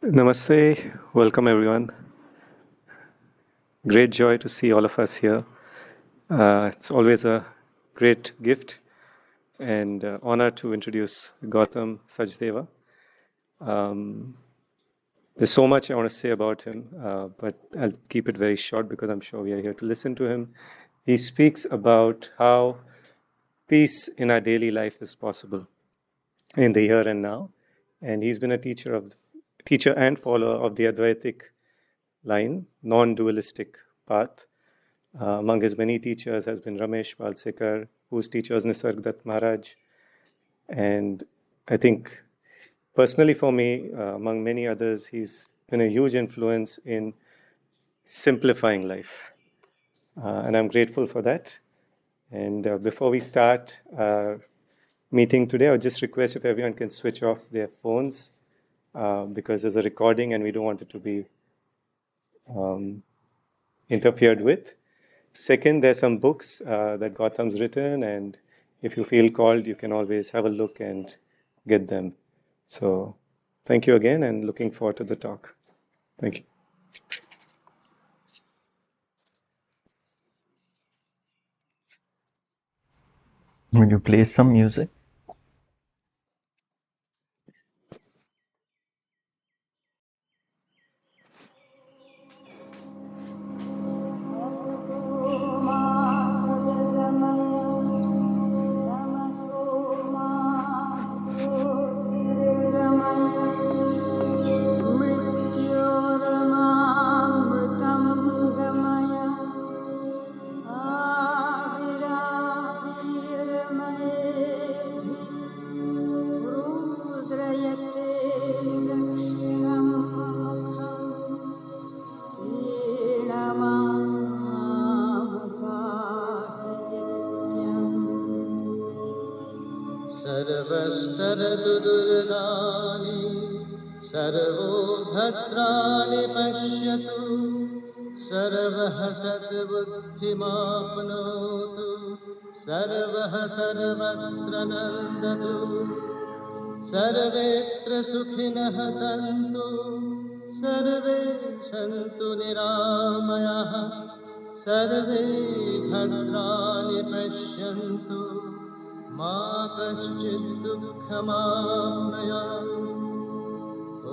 Namaste, welcome everyone. Great joy to see all of us here. It's always a great gift and honor to introduce Gautam Sachdeva. There's so much I want to say about him, but I'll keep it very short because I'm sure we are here to listen to him. He speaks about how peace in our daily life is possible in the here and now, and he's been a teacher and follower of the Advaitic line, non-dualistic path. Among his many teachers has been Ramesh Balsekar, whose teacher is Nisargadatta Maharaj. And I think personally for me, among many others, he's been a huge influence in simplifying life. And I'm grateful for that. And before we start our meeting today, I would just request if everyone can switch off their phones because there's a recording and we don't want it to be interfered with. Second, there's some books that Gautam's written, and if you feel called, you can always have a look and get them. So thank you again, and looking forward to the talk. Thank you. Will you play some music? सर्वस्तरदुर्दानि सर्वो भद्राणि पश्यतु सर्वः सद्बुद्धिमाप्नोतु सर्वः सर्वत्र नन्दतु सर्वेत्र सुखिनः सन्तु सर्वे सन्तु निरामयाः सर्वे भद्राणि पश्यन्तु मा कश्चित् दुःखमाप्नुयात्।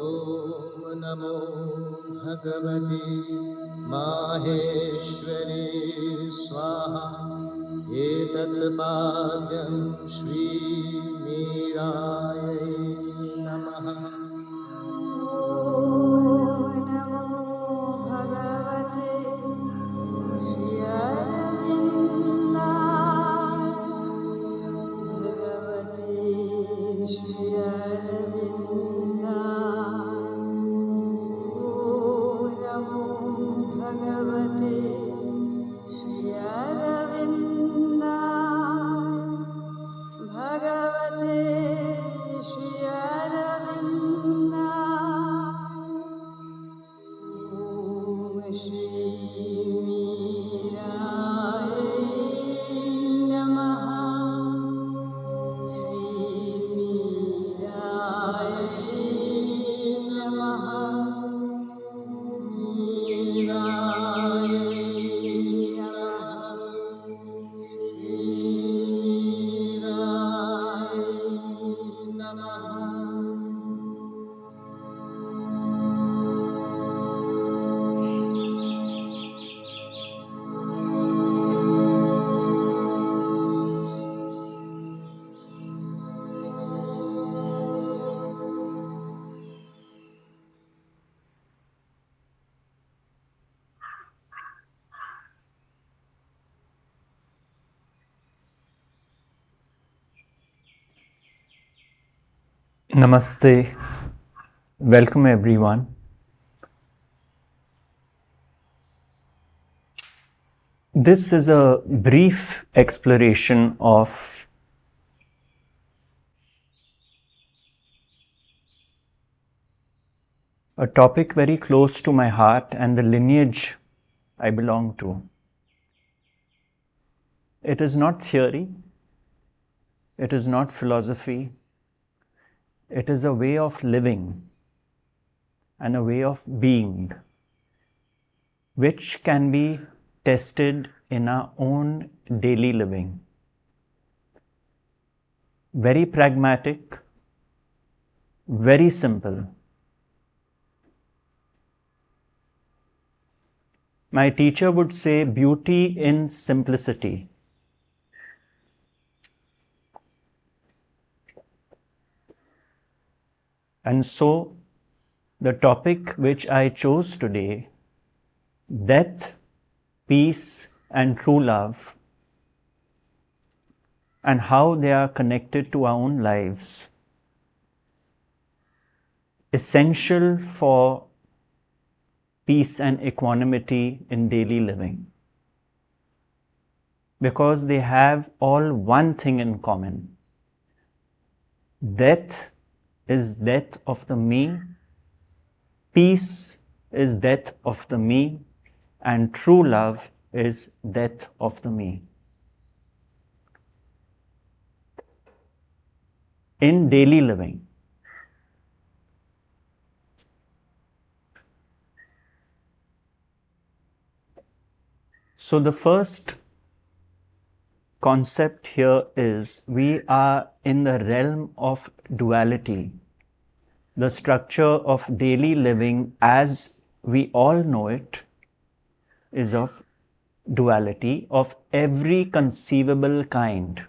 ॐ नमो भगवति माहेश्वरी स्वाहा। एतत् पाद्यं श्रीमीरायै नमः। Namaste. Welcome everyone. This is a brief exploration of a topic very close to my heart and the lineage I belong to. It is not theory, it is not philosophy, it is a way of living. and a way of being, which can be tested in our own daily living. Very pragmatic, very simple. My teacher would say, beauty in simplicity. And so, the topic which I chose today, death, peace, and true love, and how they are connected to our own lives, essential for peace and equanimity in daily living, because they have all one thing in common. Death is death of the me, peace is death of the me, and true love is death of the me. In daily living, so the first concept here is we are in the realm of duality. The structure of daily living as we all know it is of duality of every conceivable kind.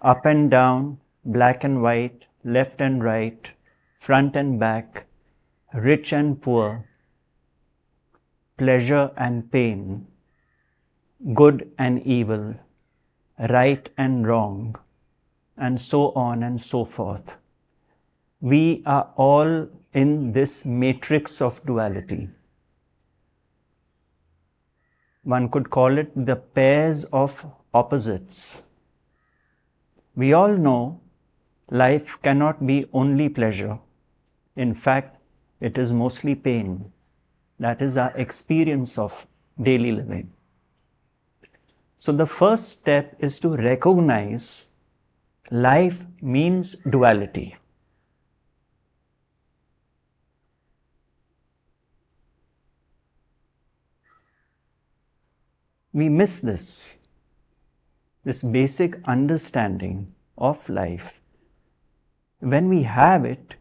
Up and down, black and white, left and right, front and back, rich and poor, pleasure and pain, good and evil, right and wrong, and so on and so forth. We are all in this matrix of duality. One could call it the pairs of opposites. We all know life cannot be only pleasure. In fact, it is mostly pain. That is our experience of daily living. So the first step is to recognize life means duality. We miss this basic understanding of life. When we have it,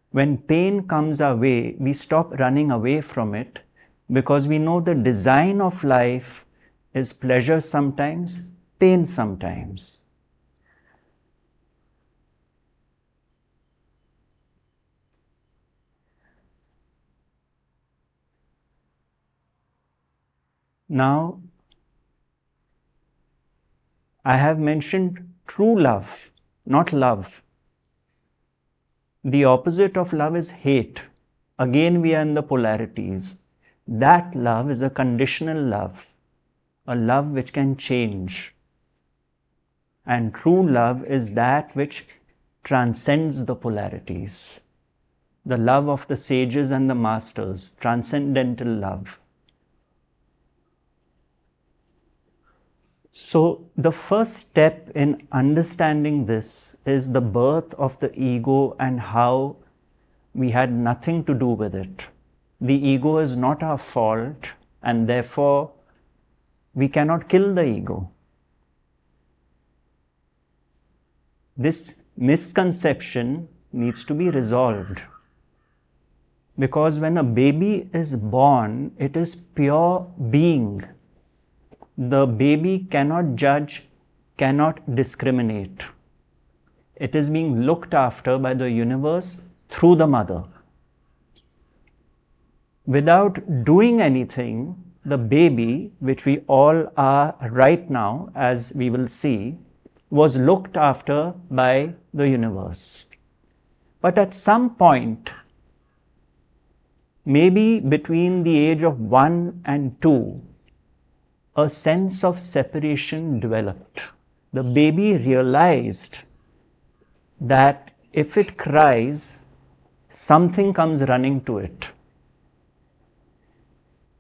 when pain comes our way, we stop running away from it because we know the design of life is pleasure sometimes, pain sometimes. Now, I have mentioned true love, not love. The opposite of love is hate. Again, we are in the polarities. That love is a conditional love, a love which can change. And true love is that which transcends the polarities. The love of the sages and the masters, transcendental love. So the first step in understanding this is the birth of the ego and how we had nothing to do with it. The ego is not our fault, and therefore we cannot kill the ego. This misconception needs to be resolved. Because when a baby is born, it is pure being. The baby cannot judge, cannot discriminate. It is being looked after by the universe through the mother. Without doing anything, the baby, which we all are right now, as we will see, was looked after by the universe. But at some point, maybe between the age of 1 and 2, a sense of separation developed. The baby realized that if it cries, something comes running to it.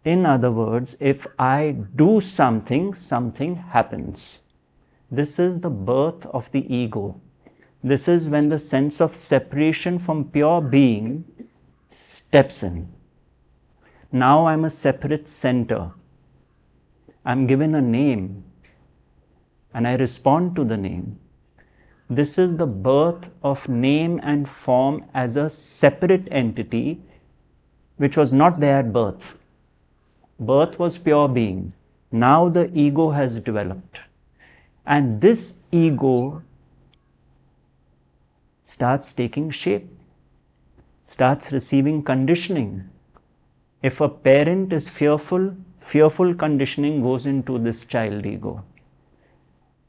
In other words, if I do something, something happens. This is the birth of the ego. This is when the sense of separation from pure being steps in. Now I'm a separate center. I'm given a name and I respond to the name. This is the birth of name and form as a separate entity which was not there at birth. Birth was pure being. Now the ego has developed. And this ego starts taking shape, starts receiving conditioning. If a parent is fearful, fearful conditioning goes into this child ego.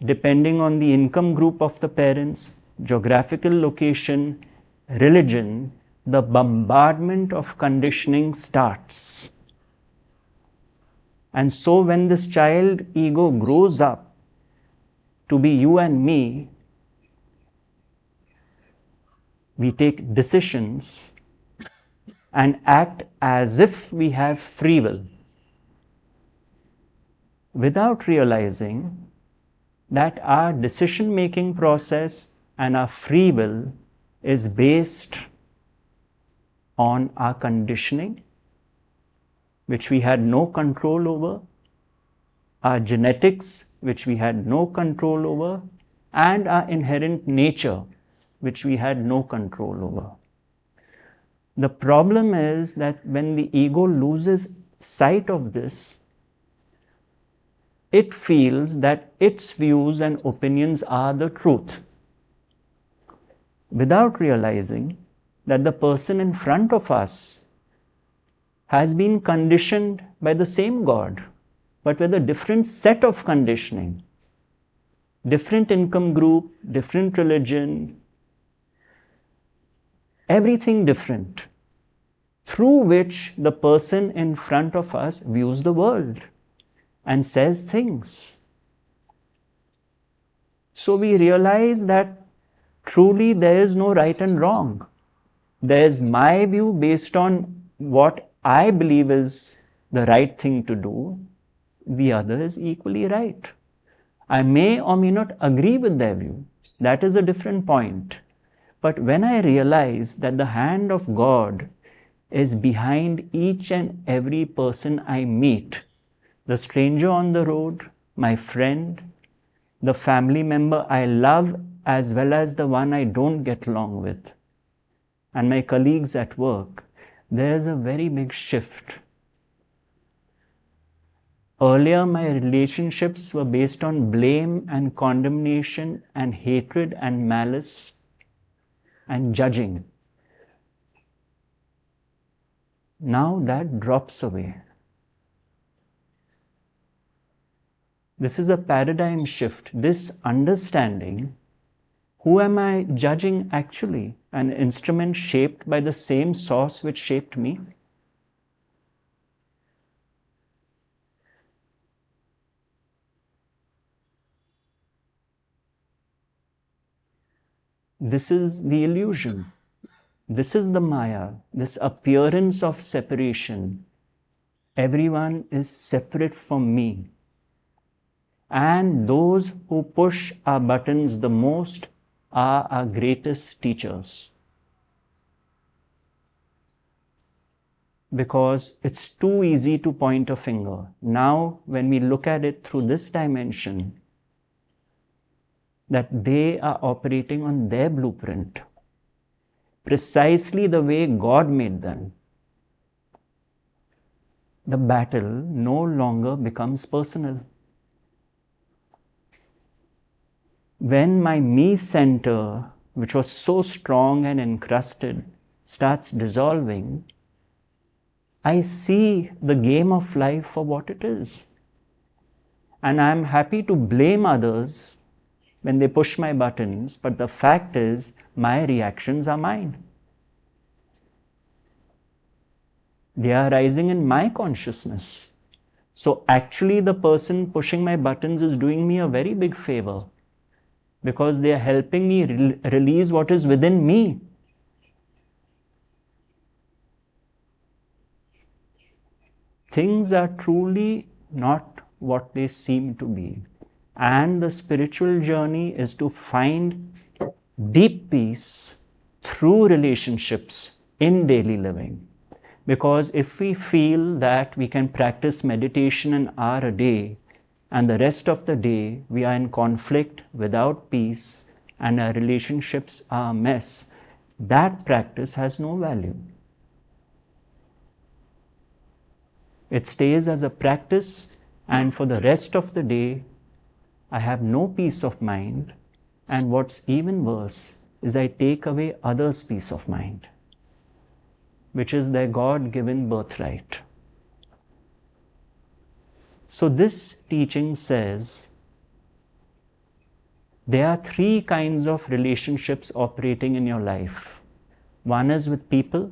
Depending on the income group of the parents, geographical location, religion, the bombardment of conditioning starts. And so when this child ego grows up to be you and me, we take decisions and act as if we have free will, without realizing that our decision-making process and our free will is based on our conditioning, which we had no control over, our genetics, which we had no control over, and our inherent nature, which we had no control over. The problem is that when the ego loses sight of this, it feels that its views and opinions are the truth, without realizing that the person in front of us has been conditioned by the same God, but with a different set of conditioning, different income group, different religion, everything different, through which the person in front of us views the world and says things. So we realize that truly there is no right and wrong. There is my view based on what I believe is the right thing to do. The other is equally right. I may or may not agree with their view. That is a different point. But when I realize that the hand of God is behind each and every person I meet, the stranger on the road, my friend, the family member I love as well as the one I don't get along with, and my colleagues at work, there's a very big shift. Earlier, my relationships were based on blame and condemnation and hatred and malice and judging. Now that drops away. This is a paradigm shift. This understanding, who am I judging actually? An instrument shaped by the same source which shaped me? This is the illusion. This is the Maya, this appearance of separation. Everyone is separate from me. And those who push our buttons the most are our greatest teachers. Because it's too easy to point a finger. Now, when we look at it through this dimension, that they are operating on their blueprint, precisely the way God made them, the battle no longer becomes personal. When my me center, which was so strong and encrusted, starts dissolving, I see the game of life for what it is. And I'm happy to blame others when they push my buttons, but the fact is, my reactions are mine. They are arising in my consciousness. So actually the person pushing my buttons is doing me a very big favor, because they are helping me release what is within me. Things are truly not what they seem to be. And the spiritual journey is to find deep peace through relationships in daily living. Because if we feel that we can practice meditation an hour a day and the rest of the day we are in conflict without peace and our relationships are a mess, that practice has no value. It stays as a practice, and for the rest of the day, I have no peace of mind, and what's even worse is I take away others' peace of mind, which is their God-given birthright. So this teaching says there are three kinds of relationships operating in your life. One is with people,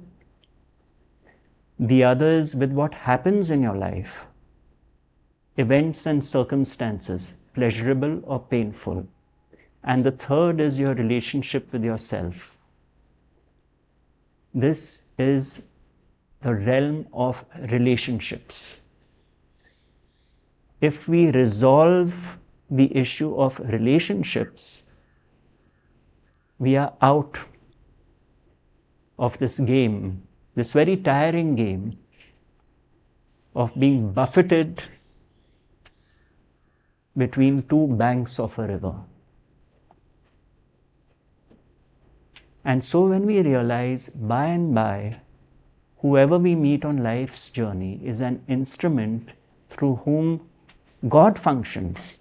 the other is with what happens in your life, events and circumstances, pleasurable or painful. And the third is your relationship with yourself. This is the realm of relationships. If we resolve the issue of relationships, we are out of this game, this very tiring game of being buffeted between two banks of a river. And so when we realize by and by, whoever we meet on life's journey is an instrument through whom God functions,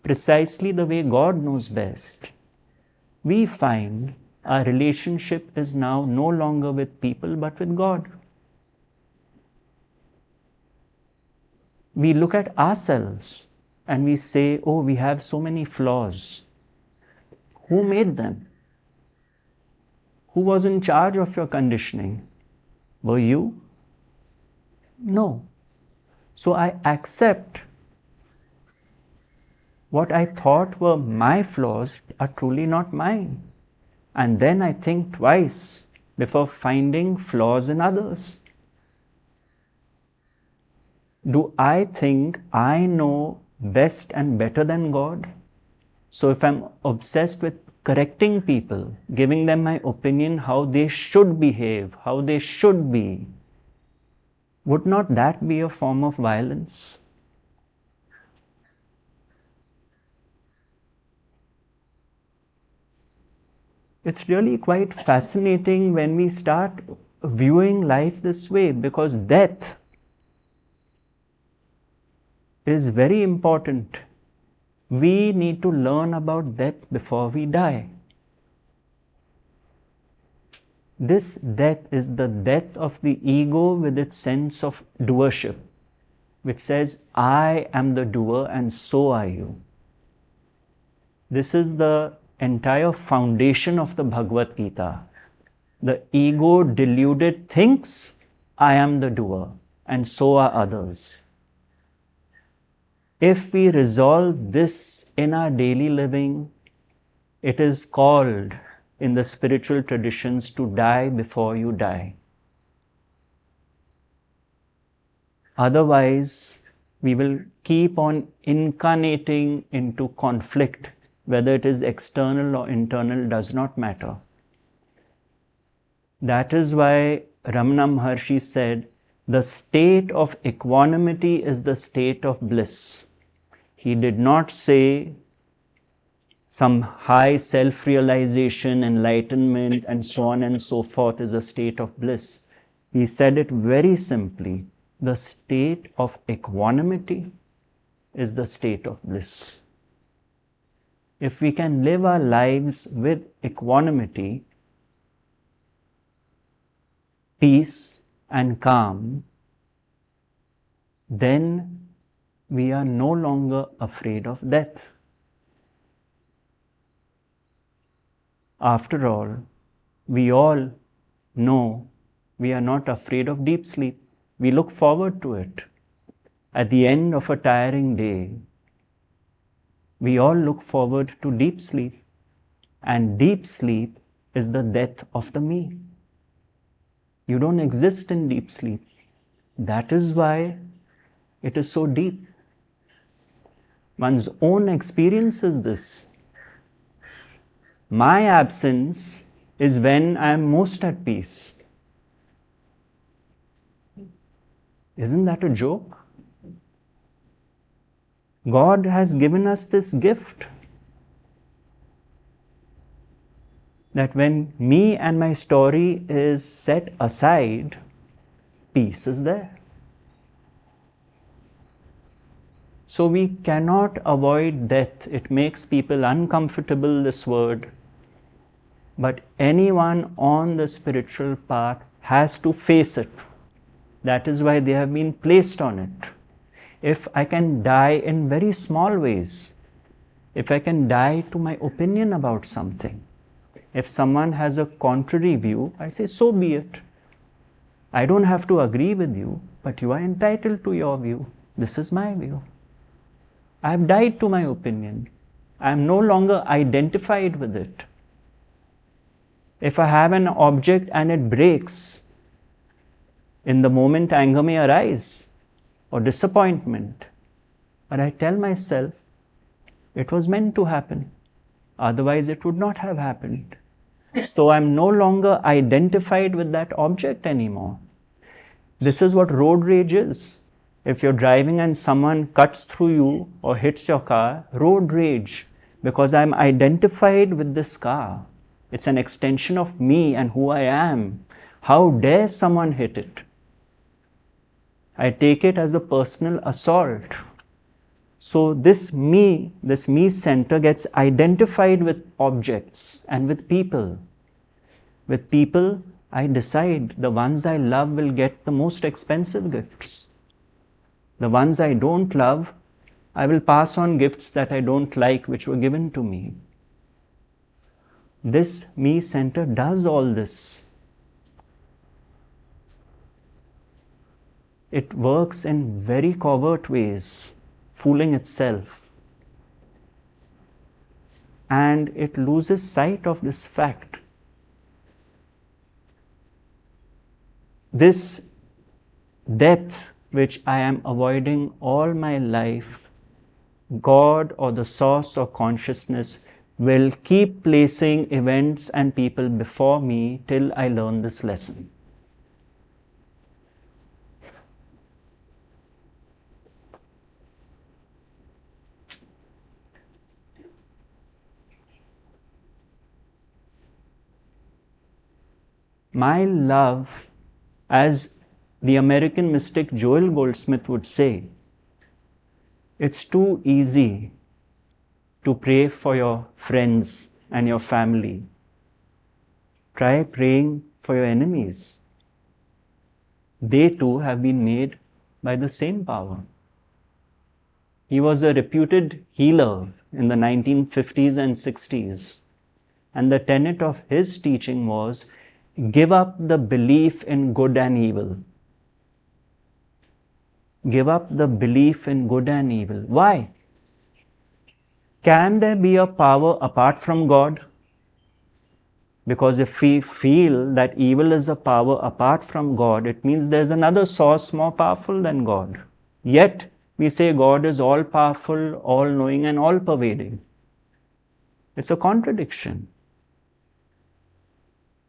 precisely the way God knows best, we find our relationship is now no longer with people but with God. We look at ourselves and we say, oh, we have so many flaws. Who made them? Who was in charge of your conditioning? Were you? No. So I accept what I thought were my flaws are truly not mine. And then I think twice before finding flaws in others. Do I think I know best and better than God? So if I'm obsessed with correcting people, giving them my opinion how they should behave, how they should be, would not that be a form of violence? It's really quite fascinating when we start viewing life this way, because death is very important. We need to learn about death before we die. This death is the death of the ego with its sense of doership, which says, I am the doer and so are you. This is the entire foundation of the Bhagavad Gita. The ego deluded thinks, I am the doer and so are others. If we resolve this in our daily living, it is called in the spiritual traditions to die before you die. Otherwise, we will keep on incarnating into conflict, whether it is external or internal does not matter. That is why Ramana Maharshi said, the state of equanimity is the state of bliss. He did not say some high self-realization, enlightenment, and so on and so forth is a state of bliss. He said it very simply. The state of equanimity is the state of bliss. If we can live our lives with equanimity, peace and calm, then we are no longer afraid of death. After all, we all know we are not afraid of deep sleep. We look forward to it. At the end of a tiring day, we all look forward to deep sleep. And deep sleep is the death of the me. You don't exist in deep sleep. That is why it is so deep. One's own experience is this. My absence is when I am most at peace. Isn't that a joke? God has given us this gift that when me and my story is set aside, peace is there. So we cannot avoid death. It makes people uncomfortable, this word. But anyone on the spiritual path has to face it. That is why they have been placed on it. If I can die in very small ways, if I can die to my opinion about something, if someone has a contrary view, I say, so be it. I don't have to agree with you, but you are entitled to your view. This is my view. I have died to my opinion. I am no longer identified with it. If I have an object and it breaks, in the moment anger may arise or disappointment, but I tell myself it was meant to happen. Otherwise it would not have happened. So I'm no longer identified with that object anymore. This is what road rage is. If you're driving and someone cuts through you or hits your car, road rage, because I'm identified with this car. It's an extension of me and who I am. How dare someone hit it? I take it as a personal assault. So this me center gets identified with objects and with people. With people, I decide the ones I love will get the most expensive gifts. The ones I don't love, I will pass on gifts that I don't like, which were given to me. This me center does all this. It works in very covert ways, fooling itself. And it loses sight of this fact. This death which I am avoiding all my life, God or the source of consciousness will keep placing events and people before me till I learn this lesson. My love, as the American mystic Joel Goldsmith would say, it's too easy to pray for your friends and your family. Try praying for your enemies. They too have been made by the same power. He was a reputed healer in the 1950s and 60s. And the tenet of his teaching was, give up the belief in good and evil. Give up the belief in good and evil. Why? Can there be a power apart from God? Because if we feel that evil is a power apart from God, it means there's another source more powerful than God. Yet, we say God is all-powerful, all-knowing and all-pervading. It's a contradiction.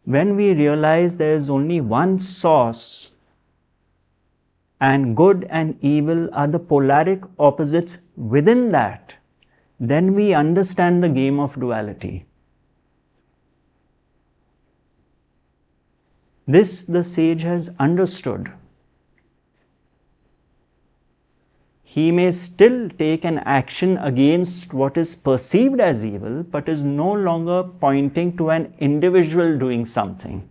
When we realize there is only one source, and good and evil are the polaric opposites within that, then we understand the game of duality. This the sage has understood. He may still take an action against what is perceived as evil, but is no longer pointing to an individual doing something.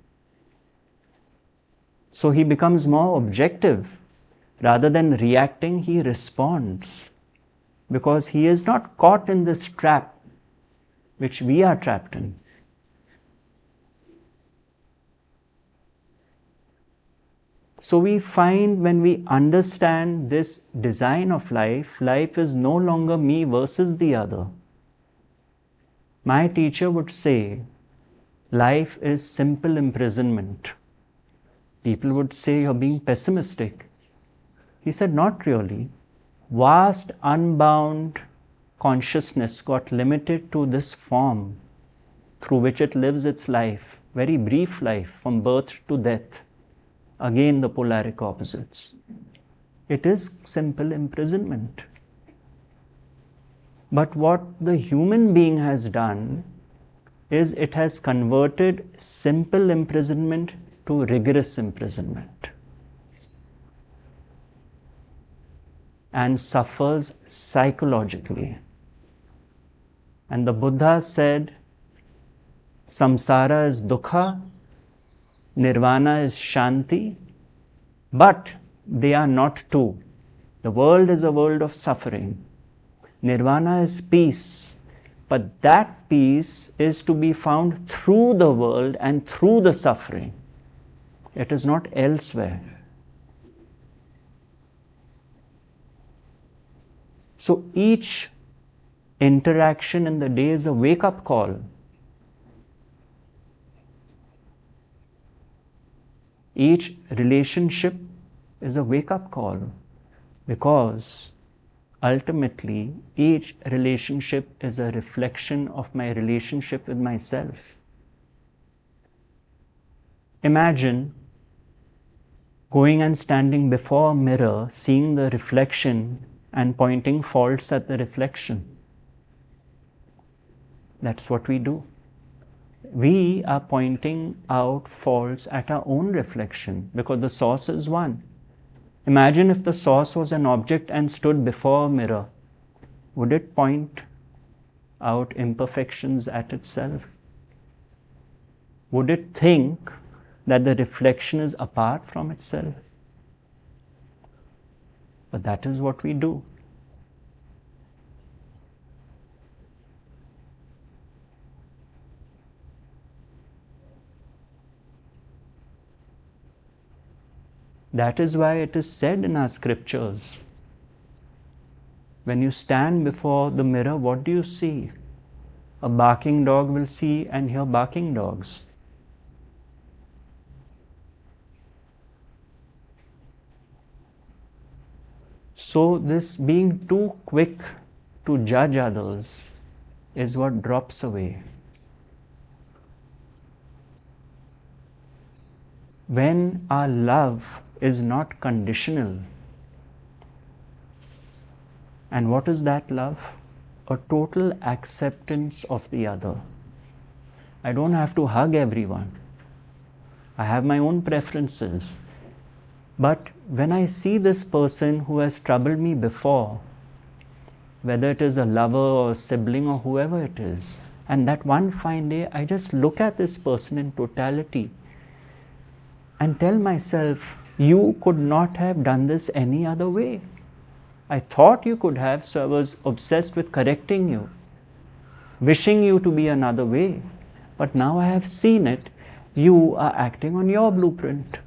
So he becomes more objective. Rather than reacting, he responds. Because he is not caught in this trap which we are trapped in. So we find when we understand this design of life, life is no longer me versus the other. My teacher would say, life is simple imprisonment. People would say, you're being pessimistic. He said, not really. Vast, unbound consciousness got limited to this form. through which it lives its life, very brief life, from birth to death. Again, the polaric opposites. It is simple imprisonment. But what the human being has done is it has converted simple imprisonment to rigorous imprisonment and suffers psychologically. And the Buddha said, Samsara is dukkha, Nirvana is Shanti, but they are not two. The world is a world of suffering. Nirvana is peace, but that peace is to be found through the world and through the suffering. It is not elsewhere. So each interaction in the day is a wake-up call. Each relationship is a wake-up call, because ultimately each relationship is a reflection of my relationship with myself. Imagine going and standing before a mirror, seeing the reflection and pointing faults at the reflection. That's what we do. We are pointing out faults at our own reflection because the source is one. Imagine if the source was an object and stood before a mirror. Would it point out imperfections at itself? Would it think that the reflection is apart from itself? But that is what we do. That is why it is said in our scriptures, when you stand before the mirror, what do you see? A barking dog will see and hear barking dogs. So this being too quick to judge others is what drops away. When our love is not conditional. And what is that love? A total acceptance of the other. I don't have to hug everyone. I have my own preferences. But when I see this person who has troubled me before, whether it is a lover or a sibling or whoever it is, and that one fine day I just look at this person in totality and tell myself, you could not have done this any other way. I thought you could have, so I was obsessed with correcting you, wishing you to be another way. But now I have seen it, you are acting on your blueprint.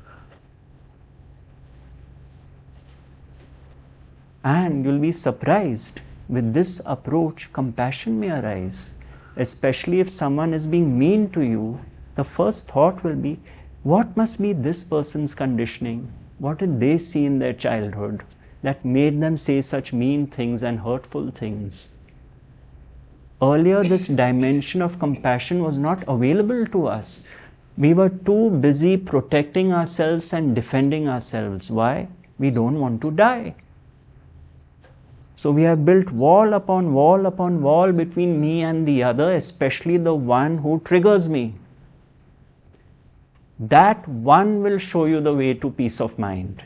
And you'll be surprised, with this approach, compassion may arise. Especially if someone is being mean to you, the first thought will be, what must be this person's conditioning? What did they see in their childhood that made them say such mean things and hurtful things? Earlier, this dimension of compassion was not available to us. We were too busy protecting ourselves and defending ourselves. Why? We don't want to die. So we have built wall upon wall upon wall between me and the other, especially the one who triggers me. That one will show you the way to peace of mind.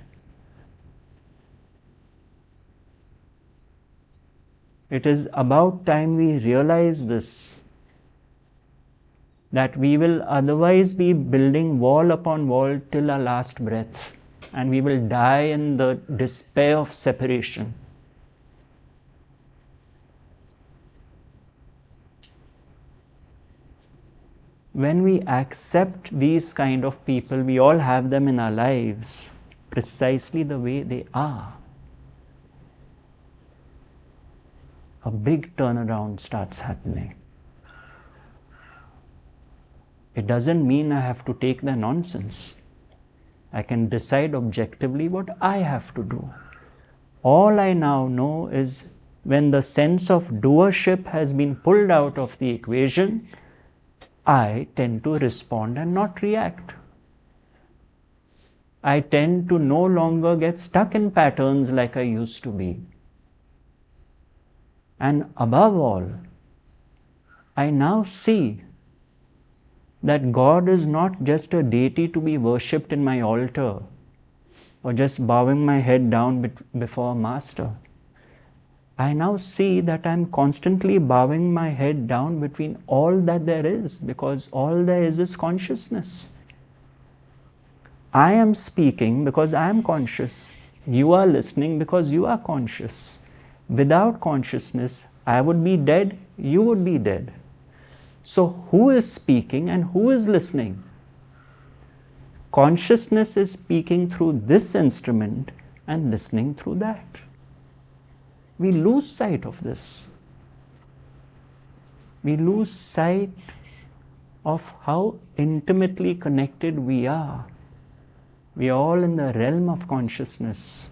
It is about time we realize this, that we will otherwise be building wall upon wall till our last breath, and we will die in the despair of separation. When we accept these kind of people, we all have them in our lives, precisely the way they are, a big turnaround starts happening. It doesn't mean I have to take their nonsense. I can decide objectively what I have to do. All I now know is when the sense of doership has been pulled out of the equation, I tend to respond and not react. I tend to no longer get stuck in patterns like I used to be. And above all, I now see that God is not just a deity to be worshipped in my altar or just bowing my head down before a master. I now see that I am constantly bowing my head down between all that there is, because all there is consciousness. I am speaking because I am conscious. You are listening because you are conscious. Without consciousness, I would be dead, you would be dead. So who is speaking and who is listening? Consciousness is speaking through this instrument and listening through that. We lose sight of this. We lose sight of how intimately connected we are. We are all in the realm of consciousness.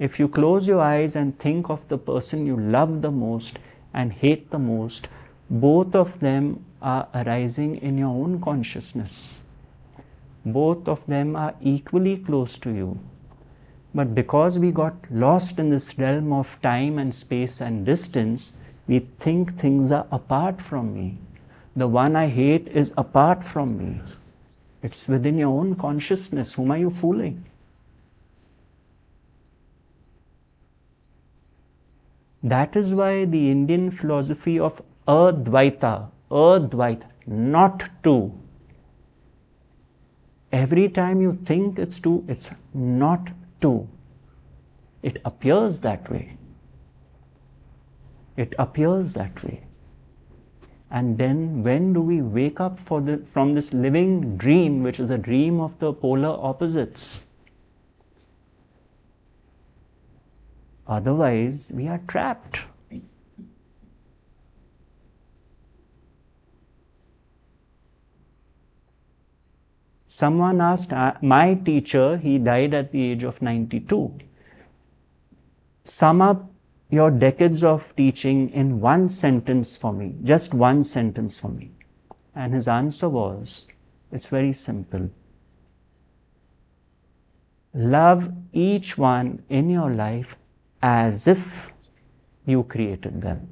If you close your eyes and think of the person you love the most and hate the most, both of them are arising in your own consciousness. Both of them are equally close to you. But because we got lost in this realm of time and space and distance, we think things are apart from me. The one I hate is apart from me. It's within your own consciousness. Whom are you fooling? That is why the Indian philosophy of Advaita, not two. Every time you think it's two, it's not two. It appears that way. It appears that way. And then when do we wake up from this living dream, which is a dream of the polar opposites? Otherwise, we are trapped. Someone asked, my teacher, he died at the age of 92. Sum up your decades of teaching in one sentence for me, just one sentence for me. And his answer was, it's very simple. Love each one in your life as if you created them.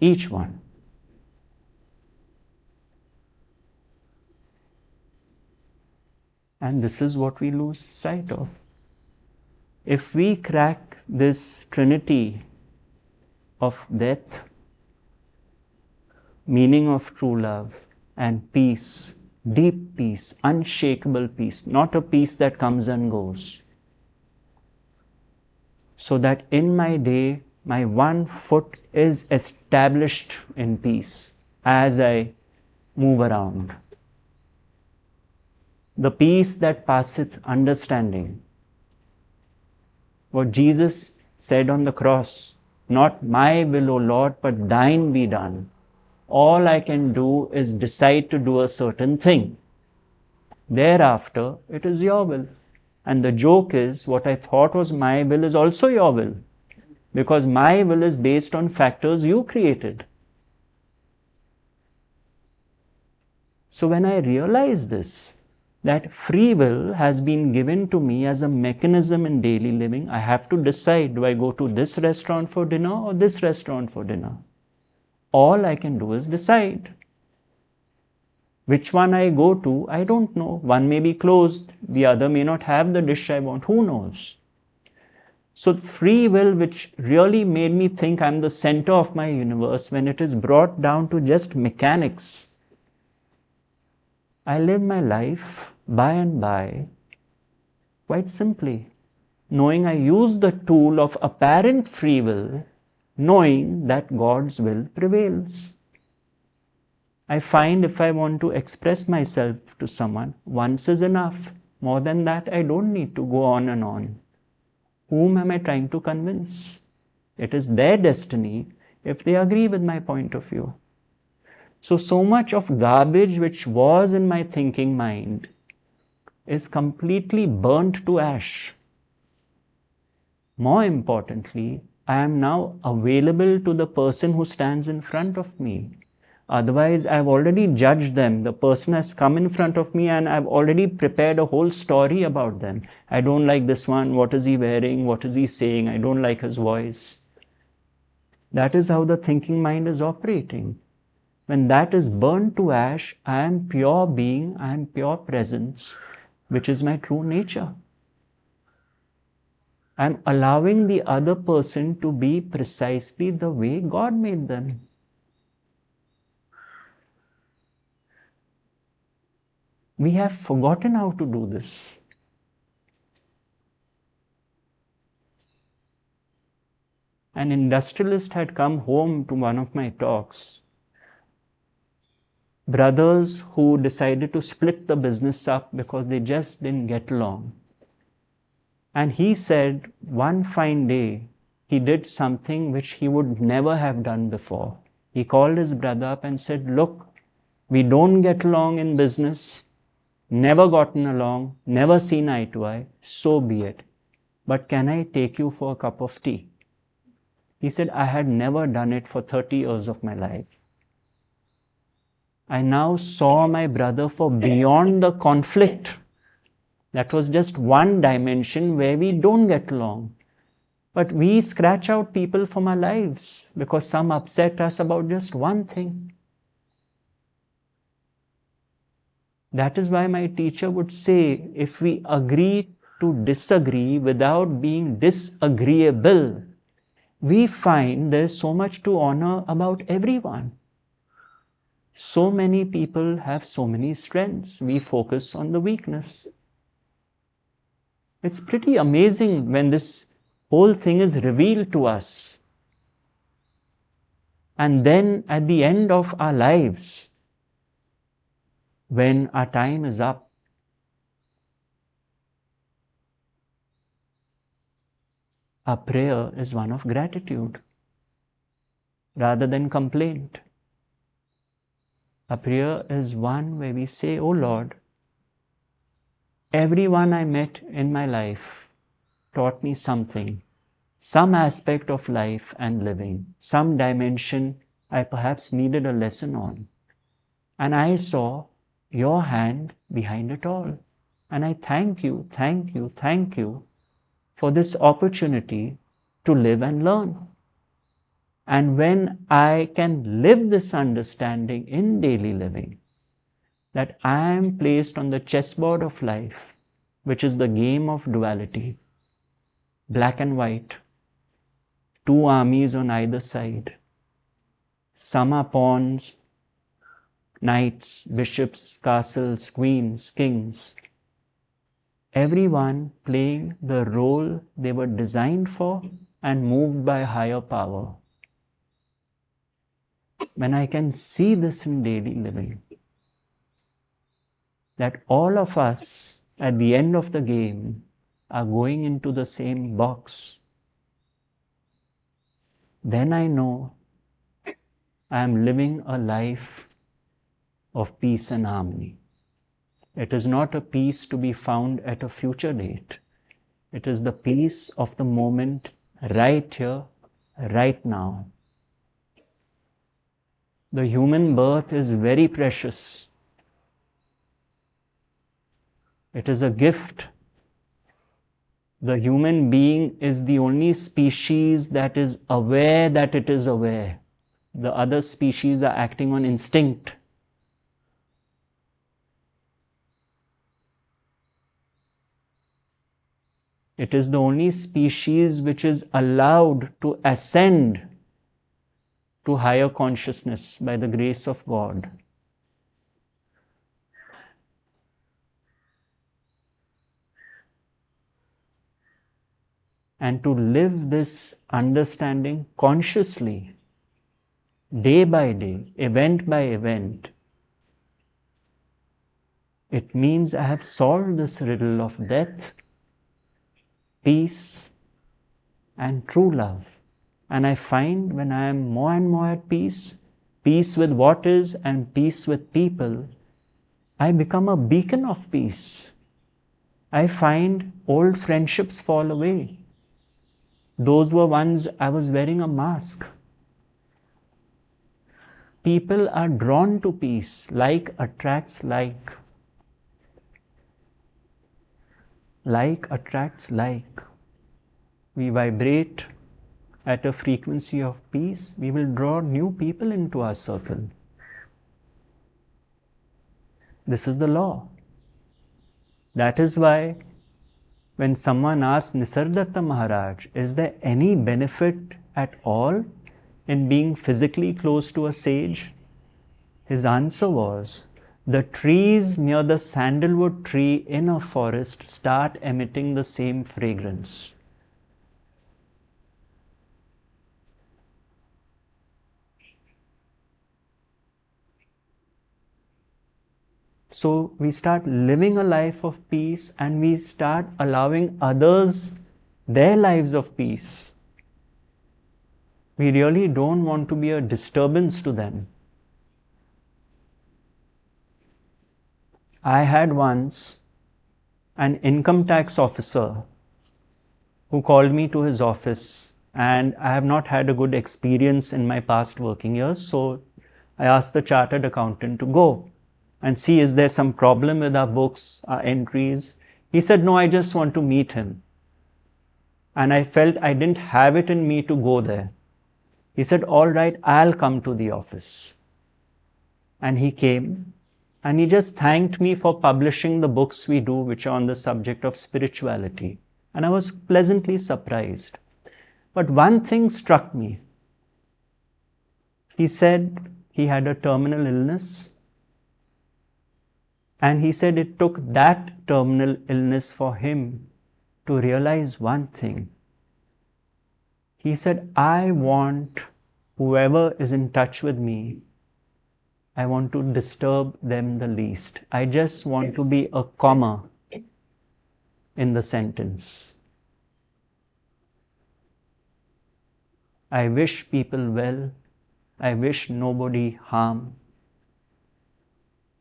Each one. And this is what we lose sight of. If we crack this trinity of death, meaning of true love, and peace, deep peace, unshakable peace, not a peace that comes and goes, so that in my day, my one foot is established in peace as I move around. The peace that passeth understanding. What Jesus said on the cross, not my will, O Lord, but thine be done. All I can do is decide to do a certain thing. Thereafter, it is your will. And the joke is, what I thought was my will is also your will. Because my will is based on factors you created. So when I realize this, that free will has been given to me as a mechanism in daily living, I have to decide, do I go to this restaurant for dinner or this restaurant for dinner? All I can do is decide. Which one I go to, I don't know. One may be closed, the other may not have the dish I want, who knows? So free will, which really made me think I'm the center of my universe, when it is brought down to just mechanics, I live my life by and by quite simply, knowing I use the tool of apparent free will, knowing that God's will prevails. I find if I want to express myself to someone, once is enough. More than that, I don't need to go on and on. Whom am I trying to convince? It is their destiny if they agree with my point of view. So much of garbage which was in my thinking mind is completely burnt to ash. More importantly, I am now available to the person who stands in front of me. Otherwise, I've already judged them. The person has come in front of me and I've already prepared a whole story about them. I don't like this one. What is he wearing? What is he saying? I don't like his voice. That is how the thinking mind is operating. When that is burnt to ash, I am pure being, I am pure presence, which is my true nature. I am allowing the other person to be precisely the way God made them. We have forgotten how to do this. An industrialist had come home to one of my talks. Brothers who decided to split the business up because they just didn't get along. And he said one fine day he did something which he would never have done before. He called his brother up and said, "Look, we don't get along in business, never gotten along, never seen eye to eye, so be it. But can I take you for a cup of tea?" He said, "I had never done it for 30 years of my life. I now saw my brother for beyond the conflict. That was just one dimension where we don't get along. But we scratch out people from our lives because some upset us about just one thing." That is why my teacher would say, if we agree to disagree without being disagreeable, we find there's so much to honor about everyone. So many people have so many strengths. We focus on the weakness. It's pretty amazing when this whole thing is revealed to us. And then at the end of our lives, when our time is up, our prayer is one of gratitude rather than complaint. A prayer is one where we say, "Oh Lord, everyone I met in my life taught me something, some aspect of life and living, some dimension I perhaps needed a lesson on. And I saw your hand behind it all. And I thank you, thank you, thank you for this opportunity to live and learn." And when I can live this understanding in daily living, that I am placed on the chessboard of life, which is the game of duality, black and white, two armies on either side. Some are pawns, knights, bishops, castles, queens, kings. Everyone playing the role they were designed for and moved by higher power. When I can see this in daily living, that all of us at the end of the game are going into the same box, then I know I am living a life of peace and harmony. It is not a peace to be found at a future date. It is the peace of the moment, right here, right now. The human birth is very precious. It is a gift. The human being is the only species that is aware that it is aware. The other species are acting on instinct. It is the only species which is allowed to ascend to higher consciousness by the grace of God. And to live this understanding consciously, day by day, event by event, it means I have solved this riddle of death, peace, and true love. And I find when I am more and more at peace, peace with what is and peace with people, I become a beacon of peace. I find old friendships fall away. Those were ones I was wearing a mask. People are drawn to peace. Like attracts like. Like attracts like. We vibrate at a frequency of peace, we will draw new people into our circle. This is the law. That is why when someone asked Nisargadatta Maharaj, is there any benefit at all in being physically close to a sage? His answer was, the trees near the sandalwood tree in a forest start emitting the same fragrance. So we start living a life of peace and we start allowing others their lives of peace. We really don't want to be a disturbance to them. I had once an income tax officer who called me to his office, and I have not had a good experience in my past working years, so I asked the chartered accountant to go and see, is there some problem with our books, our entries? He said, no, I just want to meet him. And I felt I didn't have it in me to go there. He said, all right, I'll come to the office. And he came and he just thanked me for publishing the books we do, which are on the subject of spirituality. And I was pleasantly surprised. But one thing struck me. He said he had a terminal illness. And he said it took that terminal illness for him to realize one thing. He said, I want whoever is in touch with me, I want to disturb them the least. I just want to be a comma in the sentence. I wish people well. I wish nobody harm.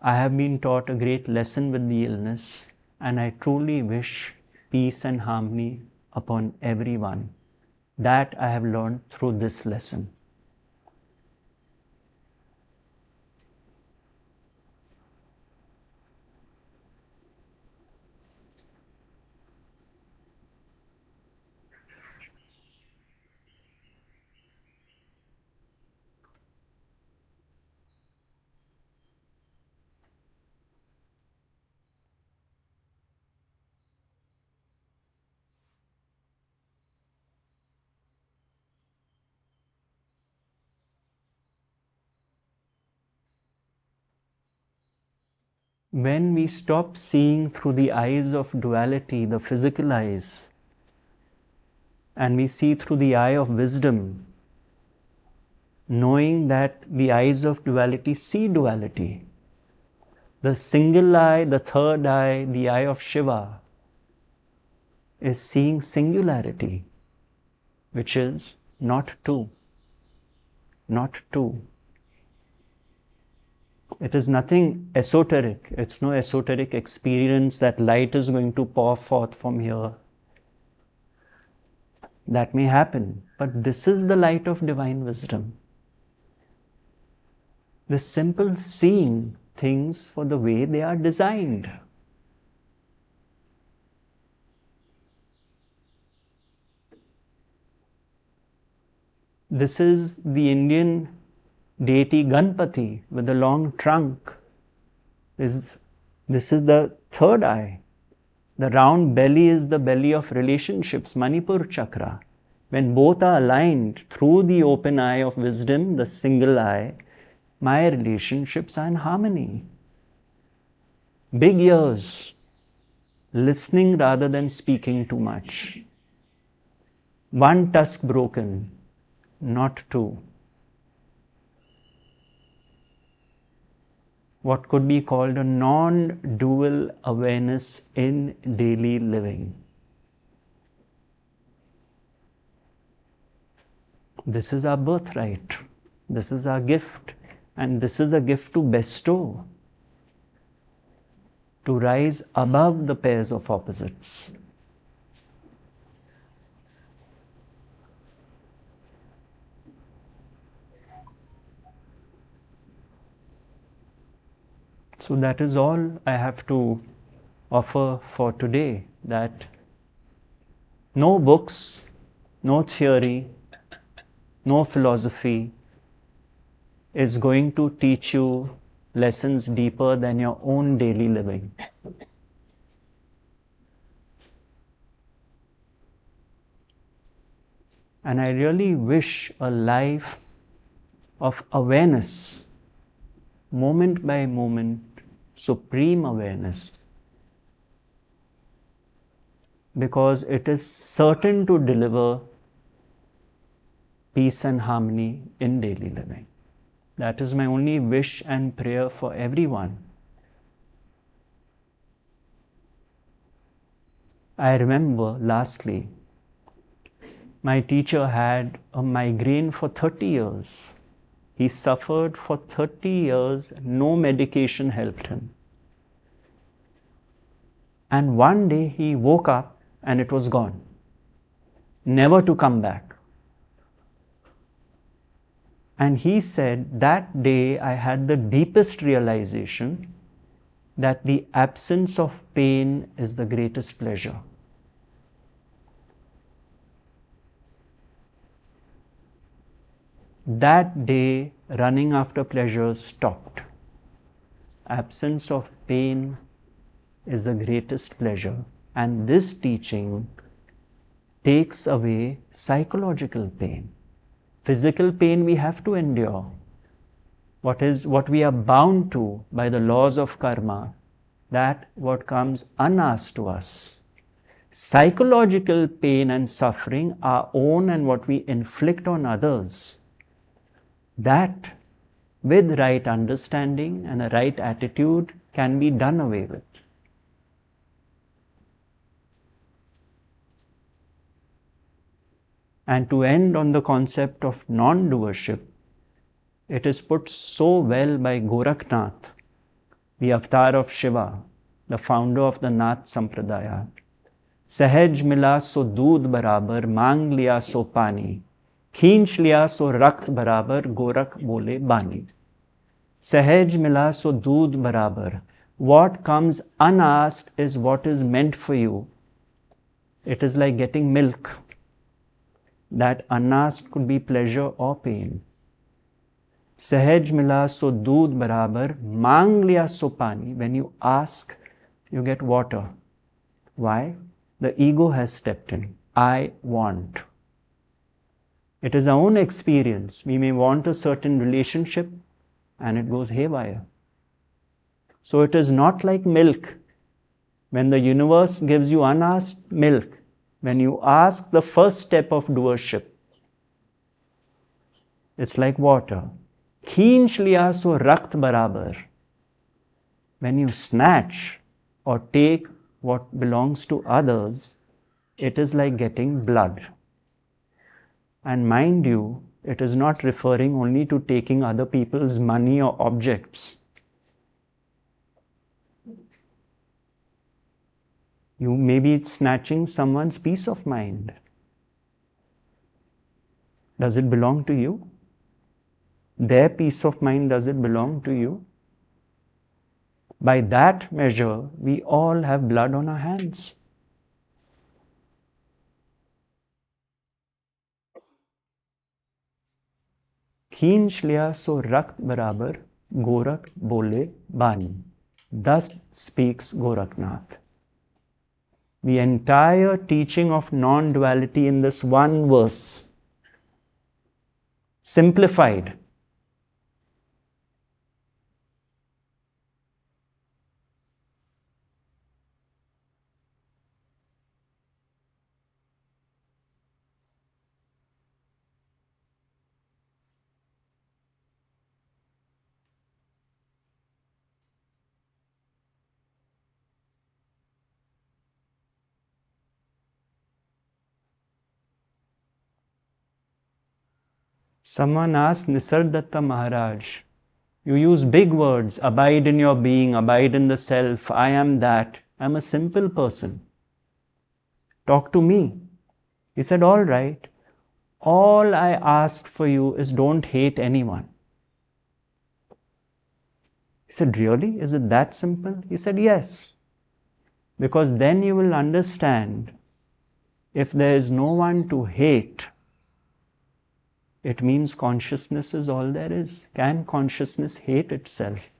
I have been taught a great lesson with the illness, and I truly wish peace and harmony upon everyone. That I have learned through this lesson. When we stop seeing through the eyes of duality, the physical eyes, and we see through the eye of wisdom, knowing that the eyes of duality see duality, the single eye, the third eye, the eye of Shiva, is seeing singularity, which is not two, not two. It is nothing esoteric. It's no esoteric experience that light is going to pour forth from here. That may happen, but this is the light of divine wisdom. The simple seeing things for the way they are designed. This is the Indian deity Ganpati with a long trunk. This is the third eye. The round belly is the belly of relationships, Manipur chakra. When both are aligned through the open eye of wisdom, the single eye, my relationships are in harmony. Big ears, listening rather than speaking too much. One tusk broken, not two. What could be called a non-dual awareness in daily living. This is our birthright. This is our gift. And this is a gift to bestow, to rise above the pairs of opposites. So that is all I have to offer for today, that no books, no theory, no philosophy is going to teach you lessons deeper than your own daily living. And I really wish a life of awareness, moment by moment, supreme awareness, because it is certain to deliver peace and harmony in daily living. That is my only wish and prayer for everyone. I remember, lastly, my teacher had a migraine for 30 years. He suffered for 30 years, no medication helped him. And one day he woke up and it was gone, never to come back. And he said, that day I had the deepest realization that the absence of pain is the greatest pleasure. That day, running after pleasure stopped. Absence of pain is the greatest pleasure. And this teaching takes away psychological pain. Physical pain we have to endure. What we are bound to by the laws of karma, that what comes unasked to us. Psychological pain and suffering, our own and what we inflict on others, that with right understanding and a right attitude can be done away with. And to end on the concept of non-doership, it is put so well by Gorakhnath, the avatar of Shiva, the founder of the Nath Sampradaya. Sahaj mila so doodh barabar, mang liya so pani, खींच लिया सो रक्त बराबर, गोरख बोले बानी. Sahaj mila so doodh barabar. What comes unasked is what is meant for you. It is like getting milk. That unasked could be pleasure or pain. Sahaj mila so doodh barabar, mang liya so pani. When you ask, you get water. Why? The ego has stepped in. I want. It is our own experience. We may want a certain relationship and it goes haywire. So it is not like milk. When the universe gives you unasked milk, when you ask the first step of doership, it's like water. Kheench liya so rakt barabar. When you snatch or take what belongs to others, it is like getting blood. And mind you, it is not referring only to taking other people's money or objects. You may be snatching someone's peace of mind. Does it belong to you? Their peace of mind, does it belong to you? By that measure, we all have blood on our hands. खींच लिया सो रक्त बराबर, गोरख बोले बानी. Thus speaks Gorakhnath. The entire teaching of non-duality in this one verse, simplified. Someone asked Nisargadatta Maharaj, you use big words, abide in your being, abide in the self, I am that. I am a simple person. Talk to me. He said, all right. All I ask for you is don't hate anyone. said, really? Is it that simple? He said, yes. Because then you will understand, if there is no one to hate, it means consciousness is all there is. Can consciousness hate itself?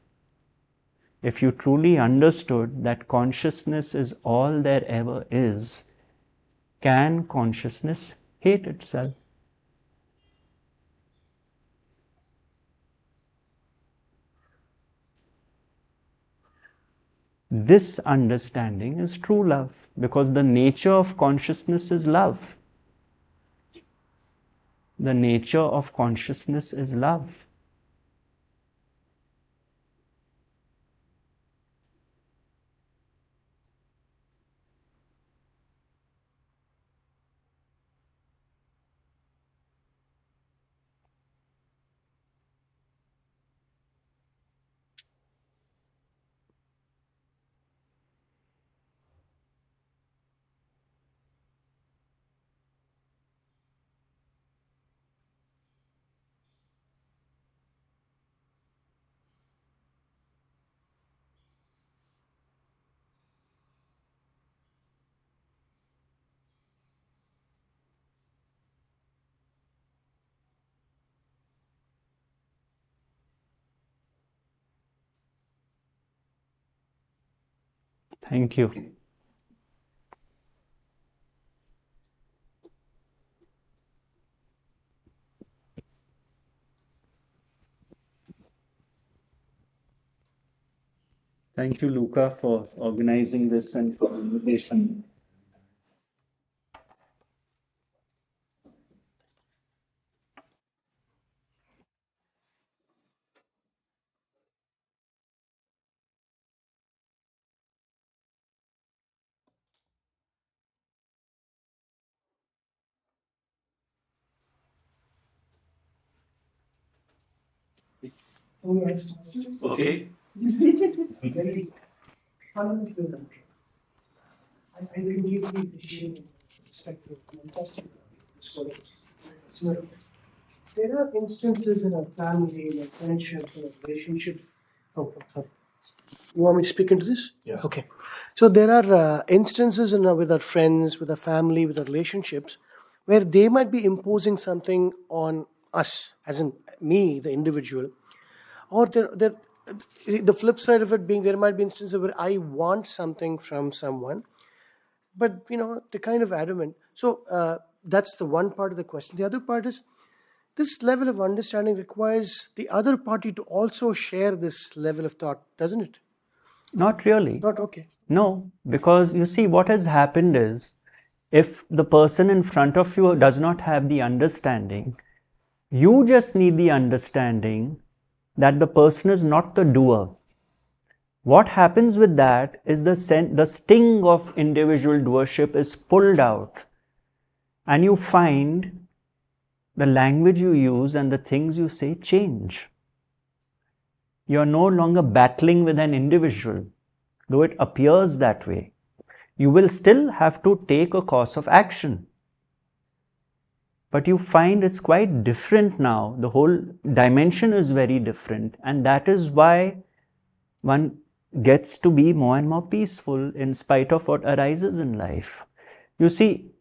If you truly understood that consciousness is all there ever is, can consciousness hate itself? This understanding is true love, because the nature of consciousness is love. The nature of consciousness is love. Thank you. Thank you, Luca, for organizing this and for the invitation. Okay. Very fundamental. I completely appreciate and respect your fantastic stories. There are instances in our family, in our friendships, in our relationships. Oh, sorry. You want me to speak into this? Yeah. Okay. So there are instances with our friends, with our family, with our relationships, where they might be imposing something on us, as in me, the individual, or the flip side of it being there might be instances where I want something from someone, but they're kind of adamant. So that's the one part of the question. The other part is, this level of understanding requires the other party to also share this level of thought, doesn't it? Not really. Not okay. No, because you see, what has happened is, if the person in front of you does not have the understanding, you just need the understanding that the person is not the doer. What happens with that is the sting of individual doership is pulled out, and you find the language you use and the things you say change. You are no longer battling with an individual, though it appears that way. You will still have to take a course of action. But you find it's quite different now. The whole dimension is very different. And that is why one gets to be more and more peaceful in spite of what arises in life. You see,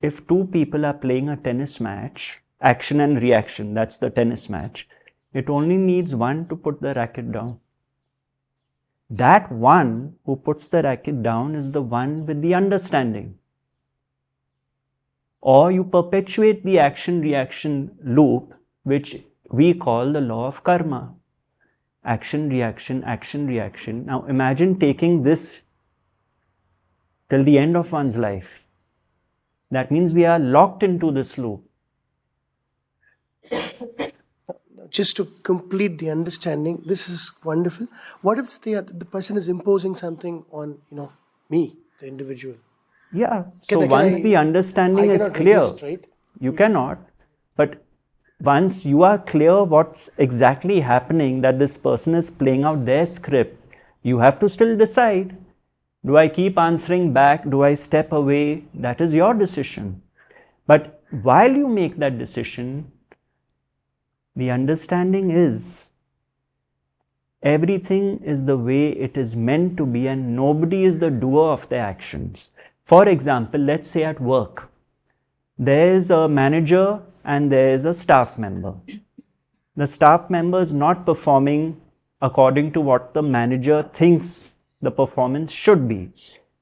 if two people are playing a tennis match, action and reaction, that's the tennis match, it only needs one to put the racket down. That one who puts the racket down is the one with the understanding. Or you perpetuate the action-reaction loop, which we call the law of karma. Action, reaction, action, reaction. Now imagine taking this till the end of one's life. That means we are locked into this loop. Just to complete the understanding, this is wonderful. What if the person is imposing something on me, the individual? Yeah. So once the understanding is clear, resist, right? You cannot. But once you are clear what's exactly happening, that this person is playing out their script, you have to still decide. Do I keep answering back? Do I step away? That is your decision. But while you make that decision, the understanding is everything is the way it is meant to be and nobody is the doer of the actions. For example, let's say at work, there is a manager and there is a staff member. The staff member is not performing according to what the manager thinks the performance should be.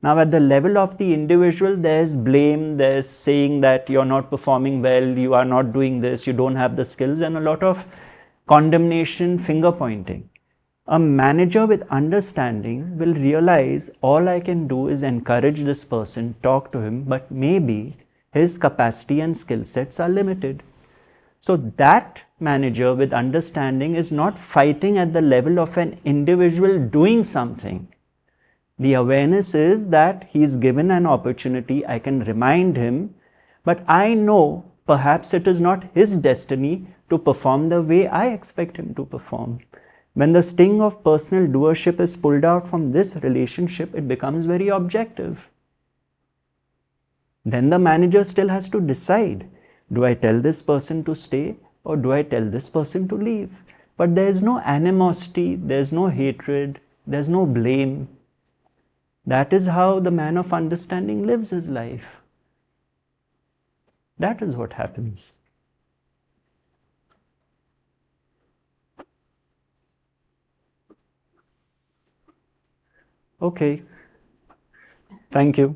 Now, at the level of the individual, there's blame, there's saying that you're not performing well, you are not doing this, you don't have the skills, and a lot of condemnation, finger pointing. A manager with understanding will realize all I can do is encourage this person, talk to him, but maybe his capacity and skill sets are limited. So that manager with understanding is not fighting at the level of an individual doing something. The awareness is that he is given an opportunity, I can remind him, but I know perhaps it is not his destiny to perform the way I expect him to perform. When the sting of personal doership is pulled out from this relationship, it becomes very objective. Then the manager still has to decide, do I tell this person to stay or do I tell this person to leave? But there is no animosity, there is no hatred, there is no blame. That is how the man of understanding lives his life. That is what happens. Okay. Thank you.